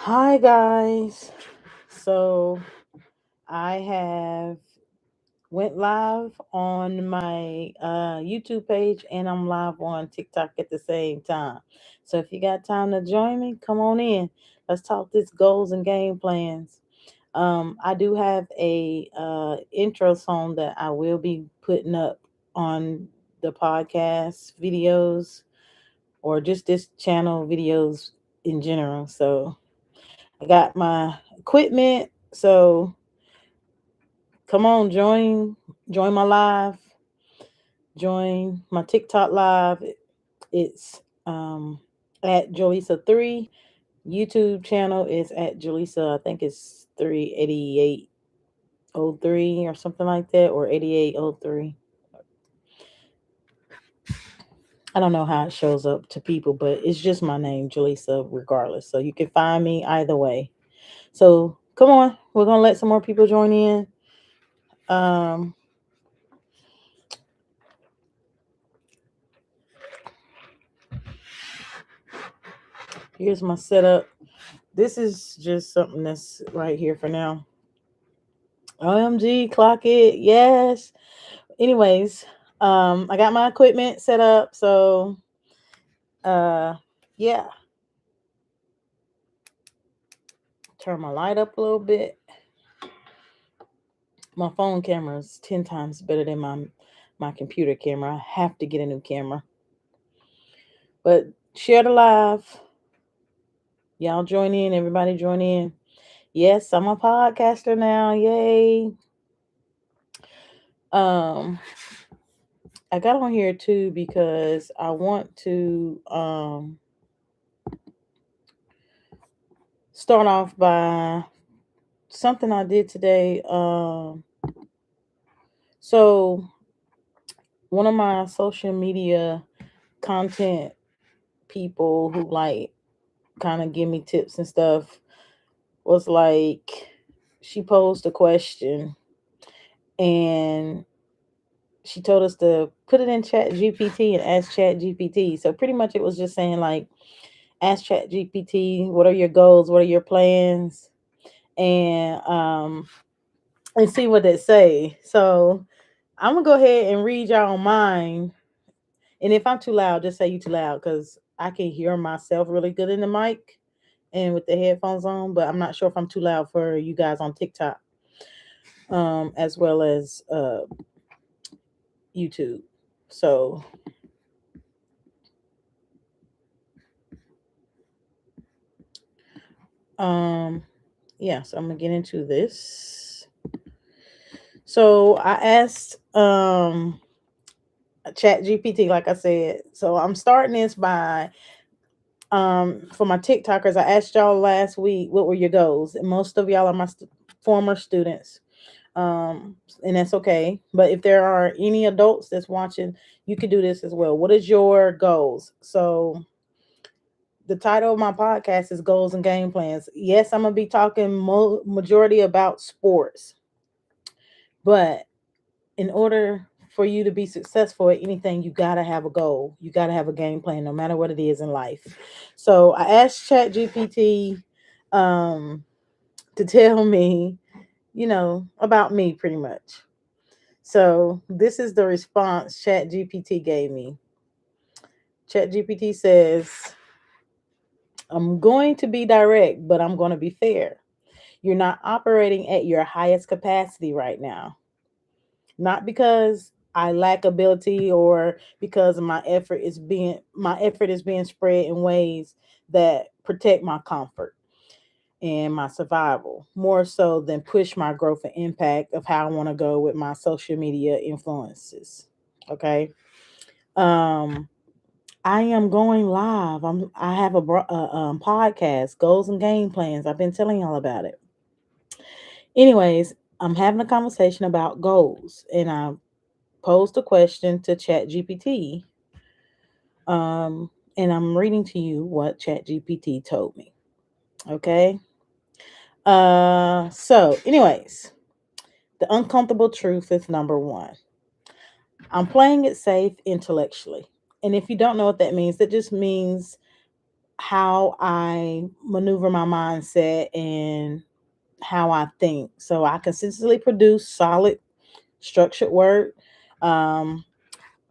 Hi guys. So I have went live on my YouTube page and I'm live on TikTok at the same time. So if you got time to join me, come on in. Let's talk this goals and game plans. I do have a intro song that I will be putting up on the podcast videos or just this channel videos in general. So I got my equipment. So come on, join my live, join my TikTok live. It's at Jolisa3. YouTube channel is at Jolisa. I think it's 38803 or something like that, or 8803. I don't know how it shows up to people, but it's just my name, Jolisa, regardless. So you can find me either way. So come on, we're gonna let some more people join in. Um, Here's my setup. This is just something that's right here for now. OMG, clock it. Yes. Anyways, I got my equipment set up. So uh yeah. Turn my light up a little bit. My phone camera is 10 times better than my computer camera. I have to get a new camera. But share the live. Y'all join in. Everybody join in. Yes, I'm a podcaster now. Yay. Um I got on here too because I want to start off by something I did today. So one of my social media content people who like kind of give me tips and stuff was like, she posed a question and she told us to put it in Chat GPT and ask Chat GPT. So pretty much it was just saying like, ask Chat GPT, what are your goals? What are your plans? And see what they say. So I'm gonna go ahead and read y'all mine. And if I'm too loud, just say you too loud because I can hear myself really good in the mic and with the headphones on, but I'm not sure if I'm too loud for you guys on TikTok, as well as YouTube. So um yeah, so I'm gonna get into this. So I asked Chat GPT, like I said. So I'm starting this by for my TikTokers. I asked y'all last week what were your goals, and most of y'all are my former students, and that's okay. But if there are any adults that's watching, you can do this as well. What is your goals? So the title of my podcast is Goals and Game Plans. Yes, I'm gonna be talking majority about sports, but in order for you to be successful at anything, you got to have a goal. You got to have a game plan, no matter what it is in life. So I asked ChatGPT to tell me, about me pretty much. So this is the response ChatGPT gave me. ChatGPT says, I'm going to be direct, but I'm going to be fair. You're not operating at your highest capacity right now. Not because I lack ability or because my effort is being spread in ways that protect my comfort and my survival more so than push my growth and impact of how I want to go with my social media influences. Okay. Um I am going live. I have a podcast, Goals and Game Plans. I've been telling y'all about it. Anyways, I'm having a conversation about goals and I posed a question to ChatGPT, and I'm reading to you what ChatGPT told me. Okay. Anyways, the uncomfortable truth is number one. I'm playing it safe intellectually, and if you don't know what that means, it just means how I maneuver my mindset and how I think. So I consistently produce solid, structured work. Um,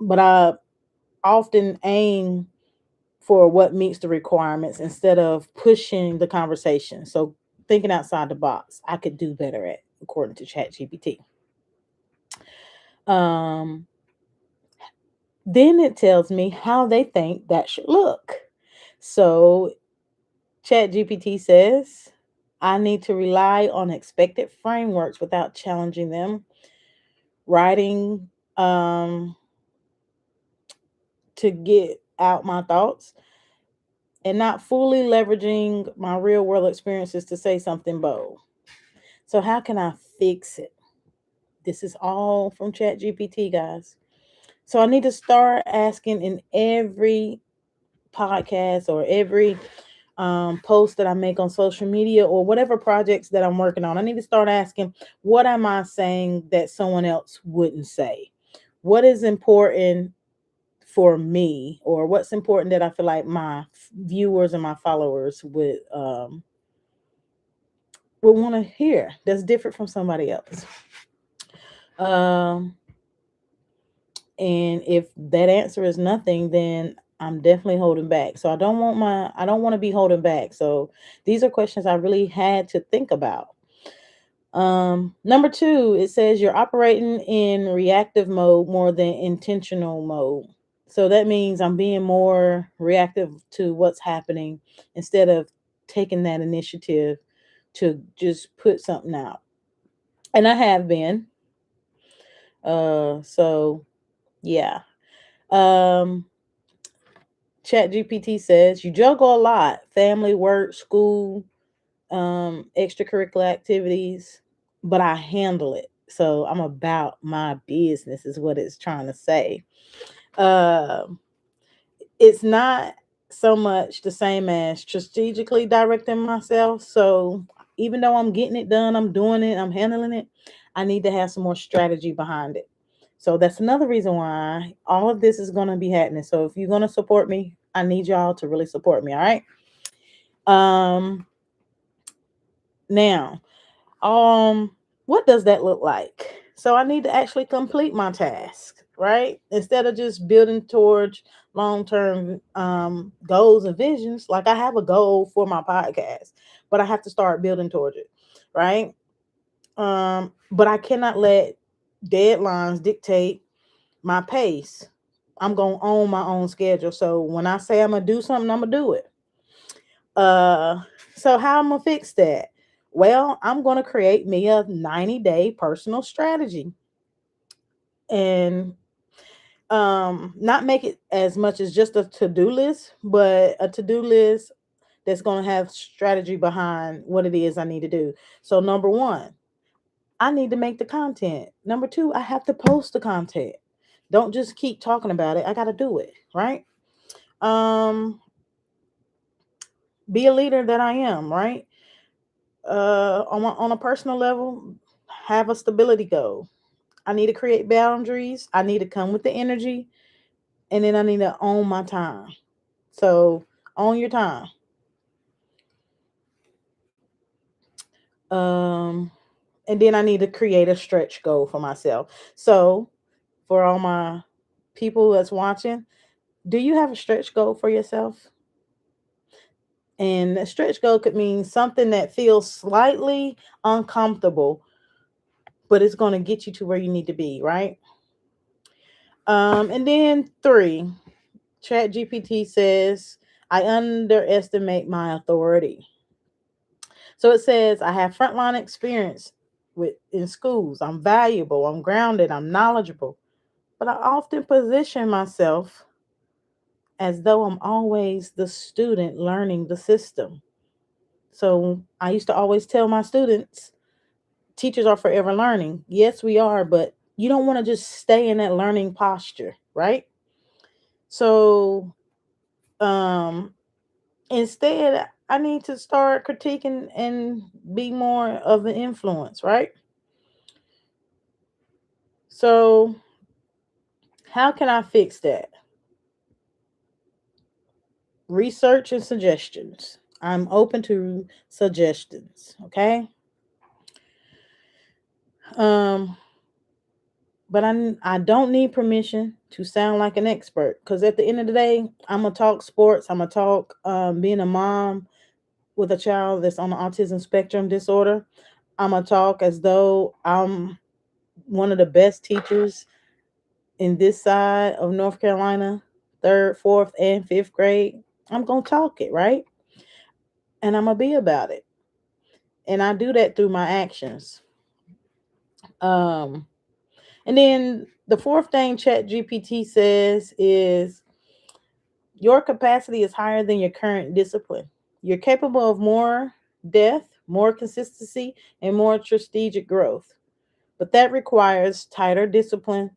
but I often aim for what meets the requirements instead of pushing the conversation. So thinking outside the box, I could do better at, according to ChatGPT. Um, then it tells me how they think that should look. So ChatGPT says I need to rely on expected frameworks without challenging them. Writing to get out my thoughts and not fully leveraging my real world experiences to say something bold. So how can I fix it? This is all from ChatGPT, guys. So I need to start asking in every podcast or every post that I make on social media or whatever projects that I'm working on. I need to start asking, what am I saying that someone else wouldn't say? What is important for me, or what's important that I feel like my viewers and my followers would want to hear that's different from somebody else. Um, and if that answer is nothing, then I'm definitely holding back. So I don't want to be holding back. So these are questions I really had to think about. Number two, it says you're operating in reactive mode more than intentional mode. So that means I'm being more reactive to what's happening instead of taking that initiative to just put something out. And I have been. So yeah. Um, Chat GPT says you juggle a lot: family, work, school, extracurricular activities, but I handle it. So I'm about my business, is what it's trying to say. Um, it's not so much the same as strategically directing myself. So even though I'm getting it done, I'm doing it, I'm handling it, I need to have some more strategy behind it. So that's another reason why all of this is going to be happening. So if you're going to support me, I need y'all to really support me. All right. Um, now, um, what does that look like? So I need to actually complete my task, right? Instead of just building towards long-term goals and visions. Like I have a goal for my podcast, but I have to start building towards it, right? But I cannot let deadlines dictate my pace. I'm gonna own my own schedule. So when I say I'm gonna do something, I'm gonna do it. Uh, so how I'm gonna fix that? Well, I'm gonna create me a 90-day personal strategy and not make it as much as just a to-do list, but a to-do list that's gonna have strategy behind what it is I need to do. So number one, I need to make the content. Number two, I have to post the content. Don't just keep talking about it. I gotta do it, right? Um, be a leader that I am, right? On a personal level, have a stability goal. I need to create boundaries. I need to come with the energy, and then I need to own my time. So own your time. Um, and then I need to create a stretch goal for myself. So for all my people that's watching, do you have a stretch goal for yourself? And a stretch goal could mean something that feels slightly uncomfortable, but it's going to get you to where you need to be, right? And then three, Chat GPT says, I underestimate my authority. So it says, I have frontline experience with in schools. I'm valuable, I'm grounded, I'm knowledgeable. But I often position myself as though I'm always the student learning the system. So I used to always tell my students, teachers are forever learning. Yes, we are, but you don't want to just stay in that learning posture, right? So um instead, I need to start critiquing and be more of an influence, right? So, how can I fix that? research and suggestions. I'm open to suggestions. Okay. Um, but I don't need permission to sound like an expert, because at the end of the day, I'm gonna talk sports. I'm gonna talk being a mom with a child that's on the autism spectrum disorder. I'm gonna talk as though I'm one of the best teachers in this side of North Carolina, third, fourth, and fifth grade. I'm gonna talk it, right? And I'm gonna be about it. And I do that through my actions. Um, and then the fourth thing Chat GPT says is your capacity is higher than your current discipline. You're capable of more depth, more consistency, and more strategic growth. But that requires tighter discipline,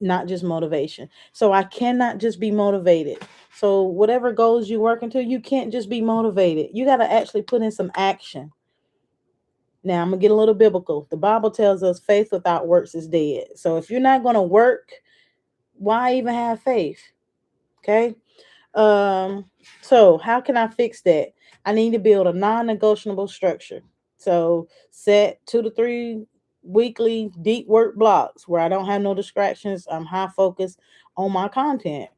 not just motivation. So I cannot just be motivated. So whatever goals you working to, you can't just be motivated. You got to actually put in some action. Now I'm gonna get a little biblical. The Bible tells us faith without works is dead. So if you're not gonna work, why even have faith? Okay. Um, so how can I fix that? I need to build a non-negotiable structure. So set 2 to 3 weekly deep work blocks where I don't have no distractions. I'm high focused on my content.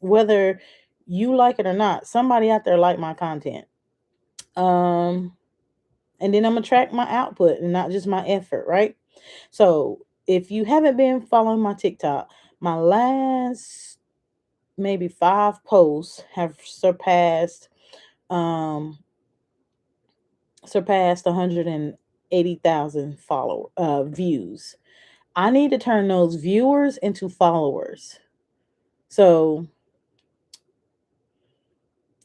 Whether you like it or not, somebody out there like my content. Um, and then I'm gonna track my output and not just my effort, right? So if you haven't been following my TikTok, my last maybe 5 posts have um surpassed 180,000 follow views. I need to turn those viewers into followers. So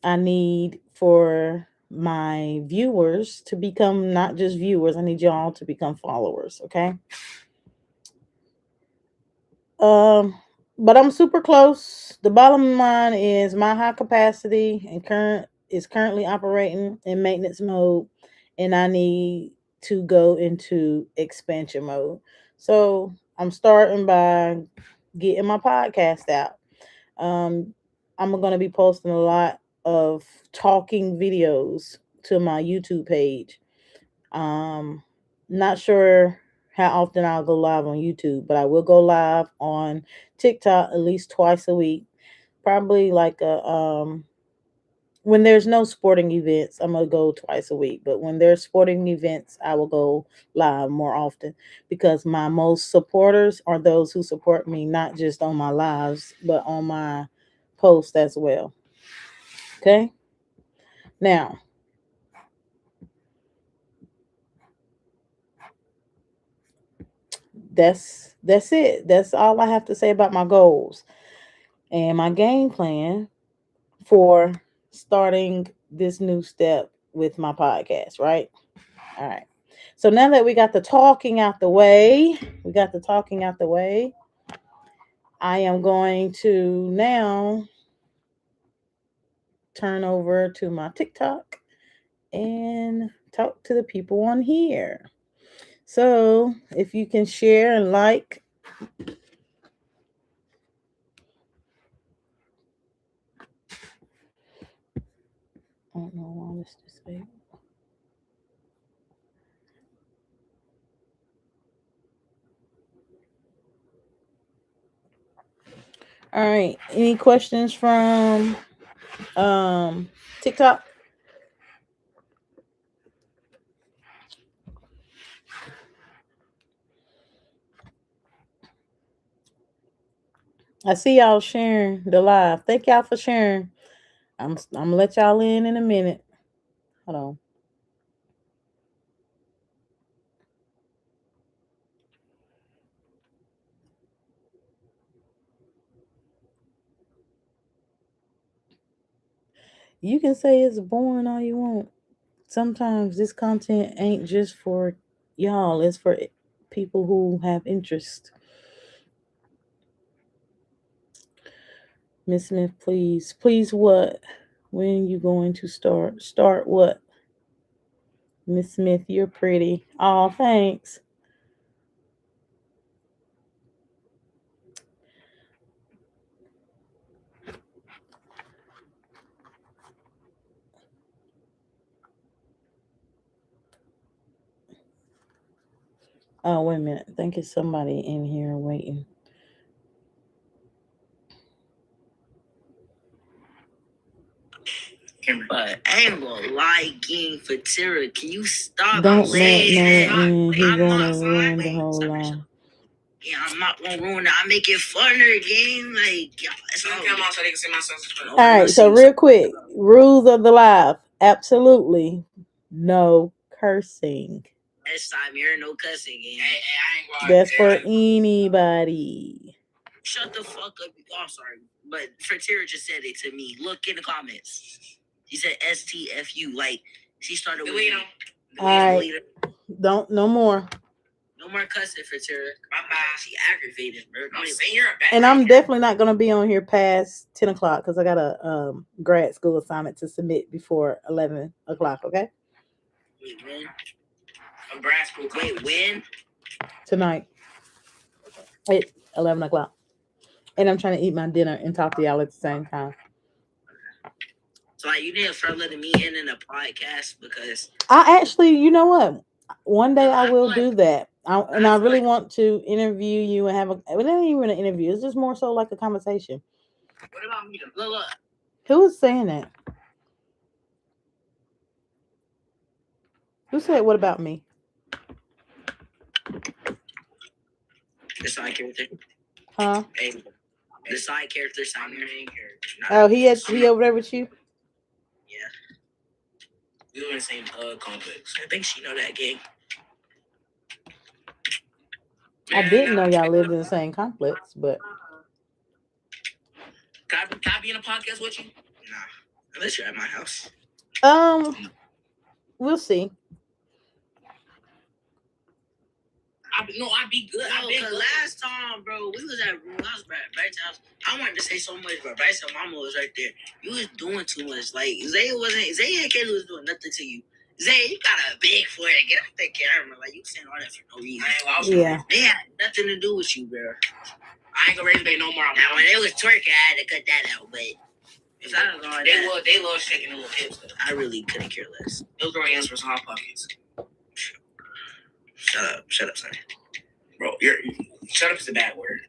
I need for my viewers to become not just viewers. I need y'all to become followers, okay? Um, but I'm super close. The bottom line is my high capacity and currently operating in maintenance mode, and I need to go into expansion mode. So I'm starting by getting my podcast out. Um, I'm going to be posting a lot of talking videos to my YouTube page. Um, Not sure how often I'll go live on YouTube, but I will go live on TikTok at least twice a week. Probably like a when there's no sporting events, I'm gonna go twice a week. But when there's sporting events, I will go live more often because my most supporters are those who support me not just on my lives, but on my posts as well. Okay. Now, that's it. That's all I have to say about my goals and my game plan for starting this new step with my podcast, right? All right. So now that we got the talking out the way, I am going to now turn over to my TikTok and talk to the people on here. So if you can share and like, I don't know why this display. All right. Any questions from TikTok? I see y'all sharing the live. Thank y'all for sharing. I'm gonna let y'all in a minute. Hold on. You can say it's boring all you want. Sometimes this content ain't just for y'all. It's for people who have interest. Miss Smith, please what? When you going to start? Start what? Miss Smith, you're pretty. Oh, thanks. Oh, wait a minute. I think it's somebody in here waiting. But I ain't gonna lie, King Fatira. Can you stop? Don't let in. He's gonna ruin the whole line. Yeah, I'm not gonna ruin it. I make it funner, game. Like, yeah, it's all come on so they can see my son's. All right, so real quick, rules of the live. Absolutely no cursing. Next time, you're no cussing, game. Hey, I ain't That's for anybody. Shut the fuck up. I'm sorry, but Fatira just said it to me. Look in the comments. He said STFU. Like, she started with him. All right. No more. No more cussing for Tara. She aggravated, bro. And I'm definitely not going to be on here past 10 o'clock because I got a grad school assignment to submit before 11 o'clock, okay? Wait, when? A grad school. Wait, when? Tonight. At 11 o'clock. And I'm trying to eat my dinner and talk to y'all at the same time. So, like, you didn't start letting me in a podcast because... I actually, you know what? One day I will do that. I really want to interview you and have a... It ain't even an interview. It's just more so like a conversation. What about me? Look. Who was saying that? Who said what about me? The side character. Huh? Hey, the side character, I'm your main character. Oh, he over there with you? Yeah. We were in the same complex. I think she know that game. I didn't know y'all lived in the same complex, but... Can I be in a podcast with you? Nah. Unless you're at my house. We'll see. I'd be good. No, because last time, bro, we was at Bryce's house. I wanted to say so much, but Bryce's mama was right there. You was doing too much. Like, Zay and Kayla was doing nothing to you. Zay, you got a big forehead. Get off that camera. Like, you saying all that for no reason. Yeah. They had nothing to do with you, bro. I ain't gonna raise Bay no more. Now, when it was twerking, I had to cut that out, but... If I was on that, they love shaking the little hips. I really couldn't care less. Those girl hands for some hot pockets. Shut up, son. Bro, shut up is a bad word.